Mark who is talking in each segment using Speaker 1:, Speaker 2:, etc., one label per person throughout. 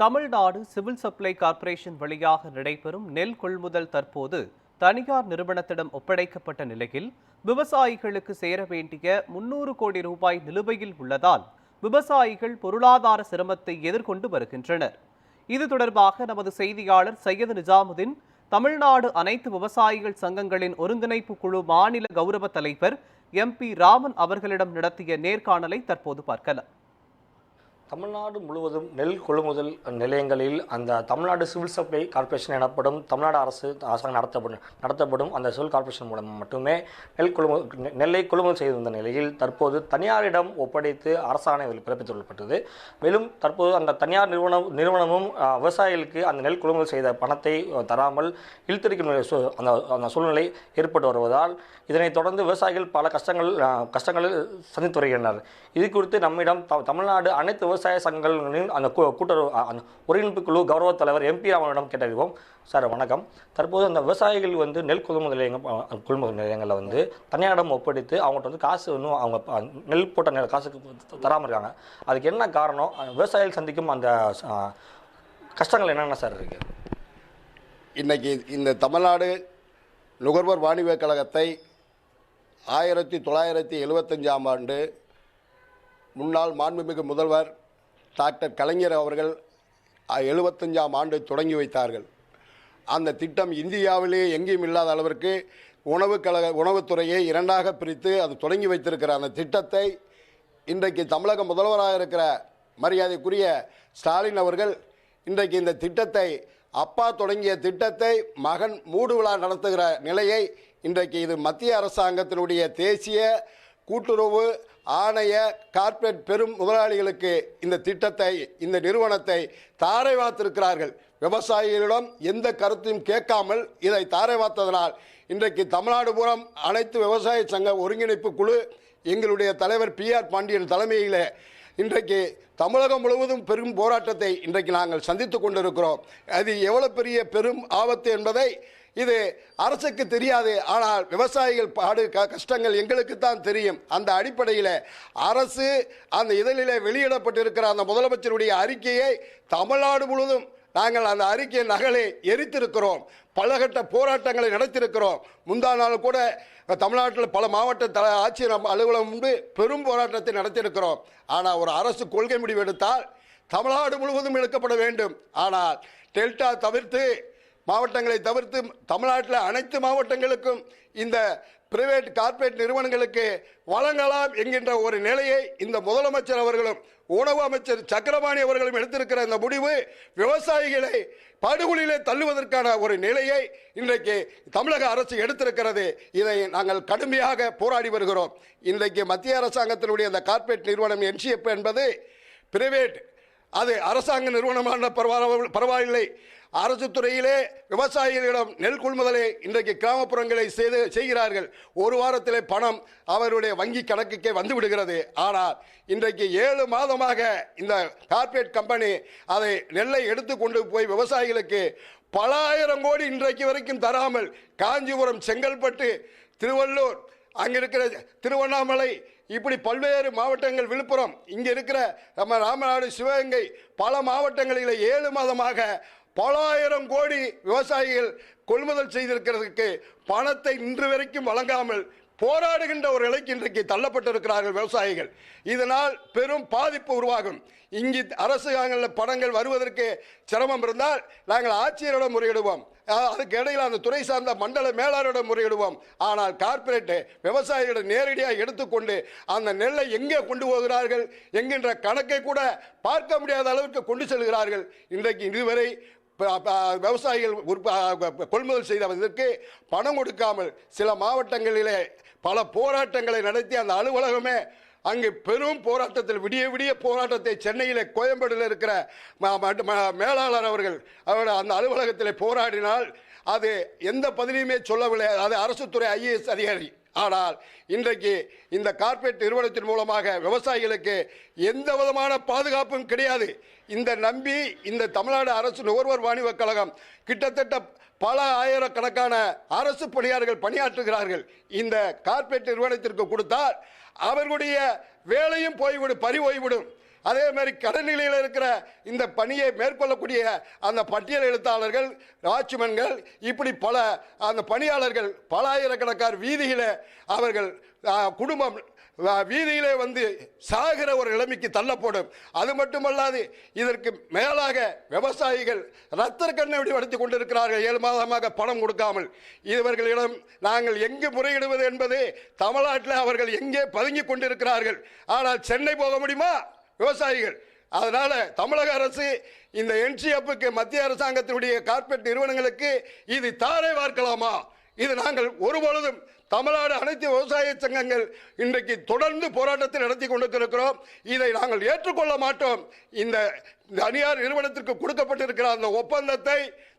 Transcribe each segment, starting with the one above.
Speaker 1: Tamil Nadu civil supply corporation வழியாக நடைபெறும் நெல் கொள்முதல் தற்போது தனியார் நிறுவனத்திடம் ஒப்படைக்கப்பட்ட நிலையில் விவசாயிகளுக்கு சேர வேண்டிய 300 கோடி ரூபாய் நிலுவையில் உள்ளதால் விவசாயிகள் பொருளாதார சிரமத்தை எதிர்கொண்டு வருகின்றனர். இது தொடர்பாக நமது செய்தியாளர் சையது நிஜாமுதீன் தமிழ்நாடு அனைத்து விவசாயிகள் சங்கங்களின் ஒருங்கிணைப்பு குழு மாநில கௌரவ தலைவர் MP ராமன் அவர்களிடம் நடத்திய நேர்காணலை தற்போது பார்க்கலாம்.
Speaker 2: தமிழ்நாடு முழுவதும் நெல் கொள்முதல் நிலையங்களில் அந்த தமிழ்நாடு சிவில் சப்ளை கார்ப்பரேஷன் எனப்படும் தமிழ்நாடு அரசாங்கம் நடத்தப்படும் அந்த சிவில் கார்ப்பரேஷன் மூலம் மட்டுமே நெல்லை கொள்முதல் செய்து வந்த நிலையில் தற்போது தனியாரிடம் ஒப்படைத்து அரசாணை பிறப்பித்துள்ளப்பட்டது. மேலும் தற்போது அந்த தனியார் நிறுவனமும் விவசாயிகளுக்கு அந்த நெல் கொள்முதல் செய்த பணத்தை தராமல் இழுத்தடிக்கும் அந்த சூழ்நிலை ஏற்பட்டு வருவதால் இதனைத் தொடர்ந்து விவசாயிகள் பல கஷ்டங்களில் சந்தித்து வருகின்றனர். இது குறித்து நம்மிடம் தமிழ்நாடு அனைத்து விவசாய சங்கங்களின் அந்த கூட்டுறவு ஒருங்கிணைப்பு குழு கௌரவ தலைவர் MP ராமனிடம் கேட்டறிவோம். சார் வணக்கம். தற்போது அந்த விவசாயிகள் நெல் கொள்முதல் நிலையங்களில் தனியாரிடம் ஒப்படைத்து அவங்கள்ட்ட காசு அவங்க நெல் போட்ட காசுக்கு தராமல் இருக்காங்க. அதுக்கு என்ன காரணம்? விவசாயிகள் சந்திக்கும் அந்த கஷ்டங்கள் என்னென்ன சார் இருக்கு?
Speaker 3: இன்னைக்கு இந்த தமிழ்நாடு நுகர்வோர் வாணிப கழகத்தை 1975ஆம் ஆண்டு முன்னாள் மாண்புமிகு முதல்வர் டாக்டர் கலைஞர் அவர்கள் 75ஆம் ஆண்டு தொடங்கி வைத்தார்கள். அந்த திட்டம் இந்தியாவிலேயே எங்கேயும் இல்லாத அளவிற்கு உணவுத்துறையை இரண்டாக பிரித்து அது தொடங்கி வைத்திருக்கிற அந்த திட்டத்தை இன்றைக்கு தமிழக முதல்வராக இருக்கிற மரியாதைக்குரிய ஸ்டாலின் அவர்கள் இன்றைக்கு இந்த திட்டத்தை அப்பா தொடங்கிய திட்டத்தை மகன் மூடு விழா நடத்துகிற நிலையை இன்றைக்கு இது மத்திய அரசாங்கத்தினுடைய தேசிய கூட்டுறவு ஆணைய கார்ப்பரேட் பெரும் முதலாளிகளுக்கு இந்த திட்டத்தை இந்த நிறுவனத்தை தாரை வார்த்திருக்கிறார்கள். விவசாயிகளிடம் எந்த கருத்தையும் கேட்காமல் இதை தாரை வார்த்ததனால் இன்றைக்கு தமிழ்நாடு பூரம் அனைத்து விவசாய சங்க ஒருங்கிணைப்பு குழு எங்களுடைய தலைவர் PR பாண்டியன் தலைமையில் இன்றைக்கு தமிழகம் முழுவதும் பெரும் போராட்டத்தை இன்றைக்கு நாங்கள் சந்தித்து கொண்டிருக்கிறோம். அது எவ்வளவு பெரிய பெரும் ஆபத்து என்பதை இது அரசுக்கு தெரியாது. ஆனால் விவசாயிகள் கஷ்டங்கள் எங்களுக்கு தான் தெரியும். அந்த அடிப்படையில் அரசு அந்த இதழிலே வெளியிடப்பட்டிருக்கிற அந்த முதலமைச்சருடைய அறிக்கையை தமிழ்நாடு முழுவதும் நாங்கள் அந்த அறிக்கை நகலை எரித்திருக்கிறோம். பலகட்ட போராட்டங்களை நடத்தியிருக்கிறோம். முந்தா நாள் கூட தமிழ்நாட்டில் பல மாவட்ட ஆட்சியர் அலுவலகம் முன்பு பெரும் போராட்டத்தை நடத்தியிருக்கிறோம். ஆனால் ஒரு அரசு கொள்கை முடிவு எடுத்தால் தமிழ்நாடு முழுவதும் எடுக்கப்பட வேண்டும். ஆனால் டெல்டா தவிர்த்து மாவட்டங்களை தவிர்த்து தமிழ்நாட்டில் அனைத்து மாவட்டங்களுக்கும் இந்த பிரைவேட் கார்ப்பரேட் நிறுவனங்களுக்கு வழங்கலாம் என்கின்ற ஒரு நிலையை இந்த முதலமைச்சர் அவர்களும் உணவு அமைச்சர் சக்கரபாணி அவர்களும் எடுத்திருக்கிற இந்த முடிவு விவசாயிகளை படுகொலியிலே தள்ளுவதற்கான ஒரு நிலையை இன்றைக்கு தமிழக அரசு எடுத்திருக்கிறது. இதை நாங்கள் கடுமையாக போராடி வருகிறோம். இன்றைக்கு மத்திய அரசாங்கத்தினுடைய அந்த கார்ப்பரேட் நிறுவனம் NCF என்பது பிரைவேட், அது அரசாங்க நிறுவனமான பரவாயில்லை. அரசு துறையிலே விவசாயிகளிடம் நெல் கொள்முதலை இன்றைக்கு கிராமப்புறங்களை செய்கிறார்கள். ஒரு வாரத்திலே பணம் அவருடைய வங்கி கணக்குக்கே வந்து விடுகிறது. ஆனால் இன்றைக்கு 7 மாதமாக இந்த கார்ப்பரேட் கம்பெனி அதை நெல்லை எடுத்து கொண்டு போய் விவசாயிகளுக்கு பல ஆயிரம் கோடி இன்றைக்கு வரைக்கும் தராமல் காஞ்சிபுரம், செங்கல்பட்டு, திருவள்ளூர், அங்கே இருக்கிற திருவண்ணாமலை, இப்படி பல்வேறு மாவட்டங்கள், விழுப்புரம், இங்கே இருக்கிற நம்ம ராமநாடு, சிவகங்கை, பல மாவட்டங்களில் 7 மாதமாக பல ஆயிரம் கோடி விவசாயிகள் கொள்முதல் செய்திருக்கிறதுக்கு பணத்தை இன்று வரைக்கும் வழங்காமல் போராடுகின்ற ஒரு நிலைக்கு இன்றைக்கு தள்ளப்பட்டிருக்கிறார்கள் விவசாயிகள். இதனால் பெரும் பாதிப்பு உருவாகும். இங்கு அரசாங்கங்களில் பணங்கள் வருவதற்கு சிரமம் இருந்தால் நாங்கள் ஆட்சியரிடம் முறையிடுவோம். அதுக்கு இடையில் அந்த துறை சார்ந்த மண்டல மேலாளரிடம் முறையிடுவோம். ஆனால் கார்ப்பரேட் விவசாயிகளிடம் நேரடியாக எடுத்துக்கொண்டு அந்த நெல்லை எங்கே கொண்டு போகிறார்கள் என்கின்ற கணக்கை கூட பார்க்க முடியாத அளவுக்கு கொண்டு செல்கிறார்கள். இன்றைக்கு இதுவரை விவசாயிகள் கொள்முதல் செய்ததற்கு பணம் கொடுக்காமல் சில மாவட்டங்களிலே பல போராட்டங்களை நடத்தி அந்த அலுவலகமே அங்கு பெரும் போராட்டத்தில் விடிய போராட்டத்தை சென்னையில் கோயம்பேடில் இருக்கிற மேலாளர் அவர்கள் அந்த அலுவலகத்தில் போராடினால் அது எந்த பதிலையுமே சொல்லவில்லை. அது அரசு துறை IAS அதிகாரி. ஆனால் இன்றைக்கு இந்த கார்ப்பரேட் நிறுவனத்தின் மூலமாக விவசாயிகளுக்கு எந்த விதமான பாதுகாப்பும் கிடையாது. இந்த நம்பி இந்த தமிழ்நாடு அரசு நுகர்வோர் வாணிப கழகம் கிட்டத்தட்ட பல ஆயிரக்கணக்கான அரசு பணியாளர்கள் பணியாற்றுகிறார்கள். இந்த கார்ப்பரேட் நிறுவனத்திற்கு கொடுத்தால் அவர்களுடைய வேலையும் போய்விடும், பறி போய்விடும். அதே மாதிரி கடைநிலையில் இருக்கிற இந்த பணியை மேற்கொள்ளக்கூடிய அந்த பட்டியல் எழுத்தாளர்கள், வாட்ச்மேன்கள், இப்படி பல அந்த பணியாளர்கள் பல ஆயிரக்கணக்கான வீதியில் அவர்கள் குடும்பம் வீதியிலே வந்து சாகிற ஒரு நிலைமைக்கு தள்ளப்படும். அது மட்டுமல்லாது இதற்கு மேலாக விவசாயிகள் இரத்த கண்ணை வடித்துக் கொண்டிருக்கிறார்கள். 7 மாதமாக பணம் கொடுக்காமல். இவர்களிடம் நாங்கள் எங்கு முறையிடுவது என்பது தமிழ்நாட்டில் அவர்கள் எங்கே பதுங்கி கொண்டிருக்கிறார்கள். ஆனால் சென்னை போக முடியுமா விவசாயிகள்? அதனால தமிழக அரசு இந்த என்சிஎஃப்க்கு, மத்திய அரசாங்கத்தினுடைய கார்ப்பரேட் நிறுவனங்களுக்கு இது தாரை வார்க்கலாமா? இது நாங்கள் ஒருபொழுதும் தமிழ்நாடு அனைத்து விவசாய சங்கங்கள் இன்றைக்கு தொடர்ந்து போராட்டத்தை நடத்தி கொண்டிருக்கிறோம். இதை நாங்கள் ஏற்றுக்கொள்ள மாட்டோம். இந்த தனியார் நிறுவனத்திற்கு கொடுக்கப்பட்டிருக்கிற அந்த ஒப்பந்தத்தை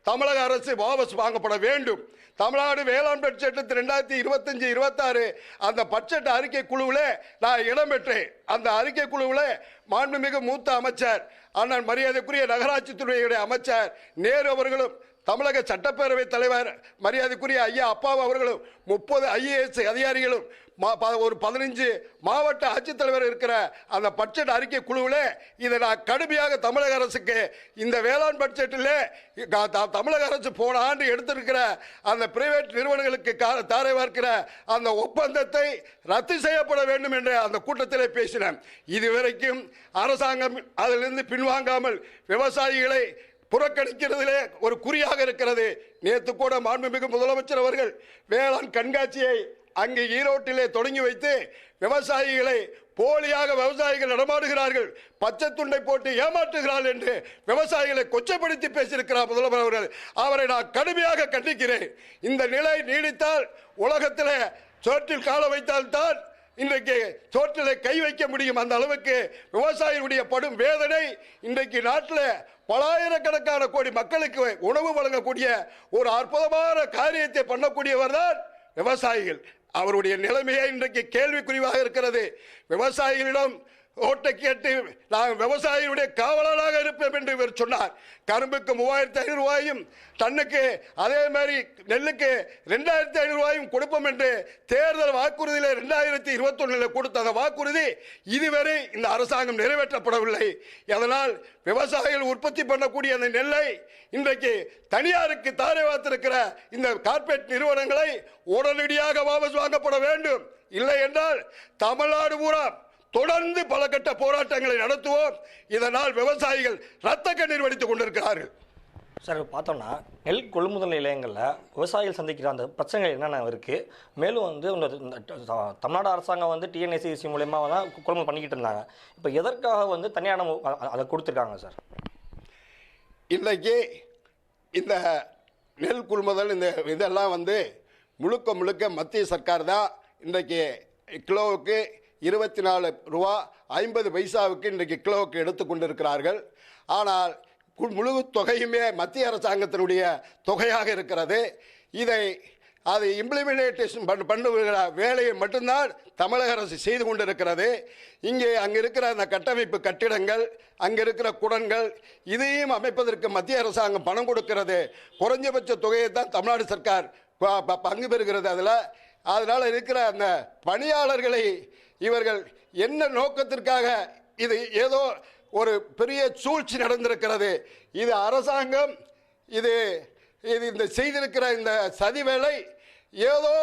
Speaker 3: தமிழக அரசு வாபஸ் வாங்கப்பட வேண்டும். தமிழ்நாடு வேளாண் பட்ஜெட் 2025-26 அந்த பட்ஜெட் அறிக்கை குழுவில் நான் இடம்பெற்றேன். அந்த அறிக்கை குழுவில் மாண்புமிகு மூத்த அமைச்சர் அண்ணன் மரியாதைக்குரிய நகராட்சித்துறையுடைய அமைச்சர் நேரு அவர்களும், தமிழக சட்டப்பேரவைத் தலைவர் மரியாதைக்குரிய ஐயா அப்பாவு அவர்களும், 30 IAS அதிகாரிகளும், ஒரு 15 மாவட்ட ஆட்சித்தலைவர் இருக்கிற அந்த பட்ஜெட் அறிக்கை குழுவில் இதை நான் கடுமையாக தமிழக அரசுக்கு இந்த வேளாண் பட்ஜெட்டில் தமிழக அரசு போன ஆண்டு எடுத்திருக்கிற அந்த பிரைவேட் நிறுவனங்களுக்கு தாரை பார்க்கிற அந்த ஒப்பந்தத்தை ரத்து செய்யப்பட வேண்டும் என்ற அந்த கூட்டத்திலே பேசினேன். இதுவரைக்கும் அரசாங்கம் அதிலிருந்து பின்வாங்காமல் விவசாயிகளை புறக்கணிக்கிறதிலே ஒரு குறியாக இருக்கிறது. நேற்று கூட மாண்புமிகு முதலமைச்சர் அவர்கள் வேளாண் கண்காட்சியை அங்கே ஈரோட்டிலே தொடங்கி வைத்து விவசாயிகளை போலியாக விவசாயிகள் நடமாடுகிறார்கள், பச்சை துண்டை போட்டு ஏமாற்றுகிறார்கள் என்று விவசாயிகளை கொச்சைப்படுத்தி பேசியிருக்கிறார் முதல்வர் அவர்கள். அவரை நான் கடுமையாக கண்டிக்கிறேன். இந்த நிலை நீடித்தால் உலகத்தில் சோற்றில் கால வைத்தால்தான் இன்றைக்கு சோற்றிலே கை வைக்க முடியும். அந்த அளவுக்கு விவசாயிகளுடைய படும் வேதனை இன்றைக்கு நாட்டில் பல ஆயிரக்கணக்கான கோடி மக்களுக்கு உணவு வழங்கக்கூடிய ஒரு அற்புதமான காரியத்தை பண்ணக்கூடியவர் தான் விவசாயிகள். அவருடைய நிலைமையே இன்றைக்கு கேள்விக்குறிவாக இருக்கிறது. விவசாயிகளிடம் ஓட்டை கேட்டு நான் விவசாயியுடைய காவலராக இருப்பேன் என்று இவர் சொன்னார். கரும்புக்கு 3500 ரூபாயும், டன்னுக்கு அதே மாதிரி நெல்லுக்கு 2500 ரூபாயும் கொடுப்போம் என்று தேர்தல் வாக்குறுதியில் 2021 கொடுத்த அந்த வாக்குறுதி இதுவரை இந்த அரசாங்கம் நிறைவேற்றப்படவில்லை. அதனால் விவசாயிகள் உற்பத்தி பண்ணக்கூடிய அந்த நெல்லை இன்றைக்கு தனியாருக்கு தாரை வார்த்திருக்கிற இந்த கார்ப்பரேட் நிறுவனங்களை உடனடியாக வாபஸ் வாங்கப்பட வேண்டும். இல்லை என்றால் தமிழ்நாடு பூரா தொடர்ந்து பல கட்ட போராட்டங்களை நடத்துவோம். இதனால் விவசாயிகள் ரத்த கண்ணீர் வடித்துக் கொண்டிருக்கிறார்கள்.
Speaker 2: சார், பார்த்தோம்னா நெல் கொள்முதல் நிலையங்களில் விவசாயிகள் சந்திக்கிற அந்த பிரச்சனைகள் என்னென்ன இருக்குது? மேலும் தமிழ்நாடு அரசாங்கம் டிஎன்ஏசிசி மூலயமா தான் கொள்முதல் பண்ணிக்கிட்டு இருந்தாங்க. இப்போ எதற்காக தனியார் அதை கொடுத்துருக்காங்க சார்?
Speaker 3: இன்றைக்கு இந்த நெல் கொள்முதல் இந்த இதெல்லாம் முழுக்க முழுக்க மத்திய சர்க்கார் தான் இன்றைக்கு கிலோவுக்கு 24 ரூபா 50 பைசாவுக்கு இன்றைக்கு கிலோவுக்கு எடுத்துக்கொண்டிருக்கிறார்கள். ஆனால் முழு தொகையுமே மத்திய அரசாங்கத்தினுடைய தொகையாக இருக்கிறது. அதை இம்ப்ளிமெண்டேஷன் பண்ணுகிற வேலையை மட்டும்தான் தமிழக அரசு செய்து கொண்டிருக்கிறது. அங்கே இருக்கிற அந்த கட்டமைப்பு கட்டிடங்கள், அங்கே இருக்கிற குடன்கள், இதையும் அமைப்பதற்கு மத்திய அரசாங்கம் பணம் கொடுக்கிறது. குறைஞ்சபட்ச தொகையை தான் தமிழ்நாடு சர்க்கார் பங்கு பெறுகிறது. அதனால் இருக்கிற அந்த பணியாளர்களை இவர்கள் என்ன நோக்கத்திற்காக இது ஏதோ ஒரு பெரிய சூழ்ச்சி நடந்திருக்கிறது. இது அரசாங்கம் இந்த செய்திருக்கிற இந்த சதி வேலை ஏதோ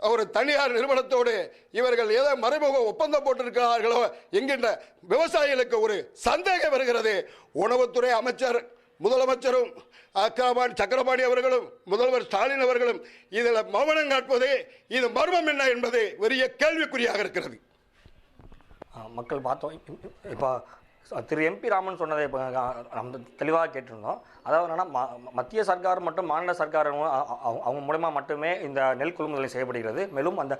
Speaker 3: ஒரு தனியார் நிறுவனத்தோடு இவர்கள் ஏதோ மறைமுக ஒப்பந்தம் போட்டிருக்கிறார்களோ என்கின்ற விவசாயிகளுக்கு ஒரு சந்தேகம் வருகிறது. உணவுத்துறை அமைச்சர், முதலமைச்சரும் சக்கரபாணி அவர்களும், முதல்வர் ஸ்டாலின் அவர்களும் இதில் மௌனம் காட்பது இது மர்மம் என்ன என்பது பெரிய கேள்விக்குறியாக இருக்கிறது.
Speaker 2: மக்கள் பார்த்தோம். இப்போ திரு எம்பி ராமன் சொன்னதை நம்ம தெளிவாக கேட்டிருந்தோம். அதாவது என்னன்னா, மத்திய சர்க்கார் மற்றும் மாநில சர்க்கார் அவங்க மூலமா மட்டுமே இந்த நெல் கொள்முதலை செய்யப்படுகிறது. மேலும் அந்த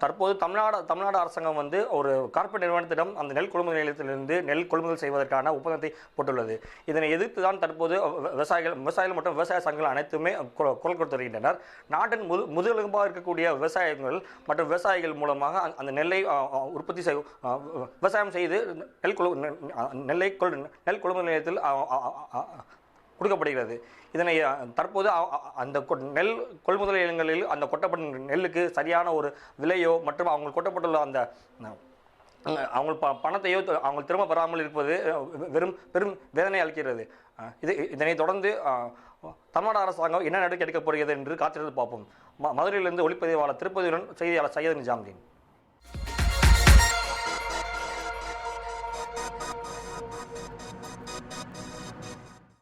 Speaker 2: தற்போது தமிழ்நாடு அரசாங்கம் ஒரு கார்ப்பரேட் நிறுவனத்திடம் அந்த நெல் கொள்முதல் நிலையத்திலிருந்து நெல் கொள்முதல் செய்வதற்கான ஒப்பந்தத்தை போட்டுள்ளது. இதனை எதிர்த்து தான் தற்போது விவசாயிகள் மற்றும் விவசாய சங்கங்கள் அனைத்துமே குரல் கொடுத்து வருகின்றனர். நாட்டின் முதுகெலும்பாக இருக்கக்கூடிய விவசாயிகள் மற்றும் விவசாயிகள் மூலமாக அந்த நெல்லை உற்பத்தி விவசாயம் செய்து நெல் கொள்முதல் நிலையத்தில் கொடுக்கப்படுகிறது. இதனை தற்போது அந்த நெல் கொள்முதல் நிலையங்களில் அந்த கொட்டப்பட்ட நெல்லுக்கு சரியான ஒரு விலையோ மற்றும் அவங்க கொட்டப்பட்டுள்ள அவங்க பணத்தையோ அவங்க திரும்ப பெறாமல் இருப்பது பெரும் வேதனை அளிக்கிறது. இதனை தொடர்ந்து தமிழ்நாடு அரசாங்கம் என்ன நடவடிக்கை எடுக்கப் போகிறது என்று காத்திருந்து பார்ப்போம். மதுரையிலிருந்து ஒளிப்பதிவாளர் திருப்பதியுடன் செய்தியாளர் சையது நிஜாமுதீன்.